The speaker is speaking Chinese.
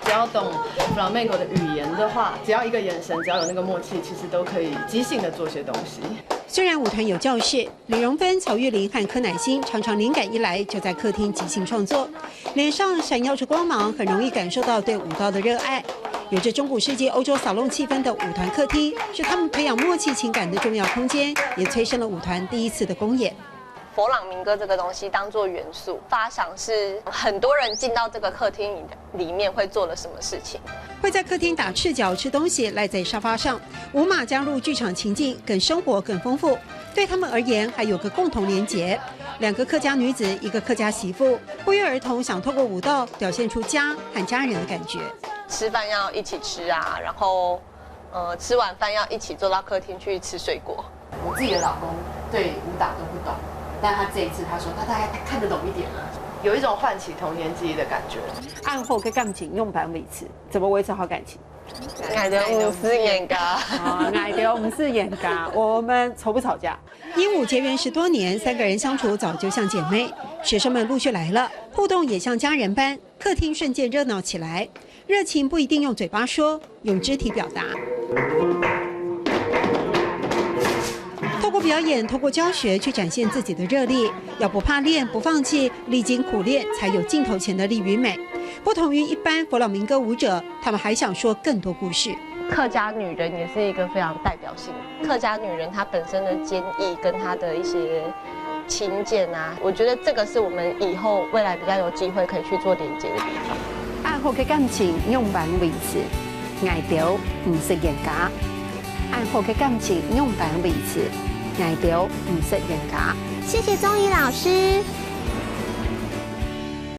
只要懂flamenco的语言的话，只要一个眼神，只要有那个默契，其实都可以即兴的做些东西。虽然舞团有教室，李荣芬、曹玉玲和柯乃馨常常灵感一来就在客厅即兴创作，脸上闪耀着光芒，很容易感受到对舞蹈的热爱。有着中古世纪欧洲扫弄气氛的舞团客厅，是他们培养默契情感的重要空间，也催生了舞团第一次的公演。佛朗明哥这个东西当做元素，发想是很多人进到这个客厅里面会做了什么事情。会在客厅打赤脚吃东西，赖在沙发上，舞马加入剧场情境，更生活更丰富。对他们而言，还有个共同连结：2个客家女子，一个客家媳妇，不约而同想透过舞蹈表现出家和家人的感觉。吃饭要一起吃啊，然后吃完饭要一起坐到客厅去吃水果。我自己的老公对武打都不懂，但他这一次他说他大概看得懂一点了，有一种唤起童年记忆的感觉。案后跟感情用版维持，怎么维持好感情？爱的不是眼嘎，爱的不是眼嘎，我们从不吵架。英舞结缘10多年，3个人相处早就像姐妹。学生们陆续来了，互动也像家人般，客厅瞬间热闹起来。热情不一定用嘴巴说，用肢体表达。透过表演，透过教学去展现自己的热力，要不怕练，不放弃，历经苦练，才有镜头前的力与美。不同于一般佛朗明哥舞者，他们还想说更多故事。客家女人也是一个非常代表性的。客家女人她本身的坚毅跟她的一些勤俭啊，我觉得这个是我们以后未来比较有机会可以去做连接的地方。爱好嘅感情用版维持，爱掉唔识人家。爱好嘅感情用版维持，爱掉唔识人家。谢谢宗仪老师。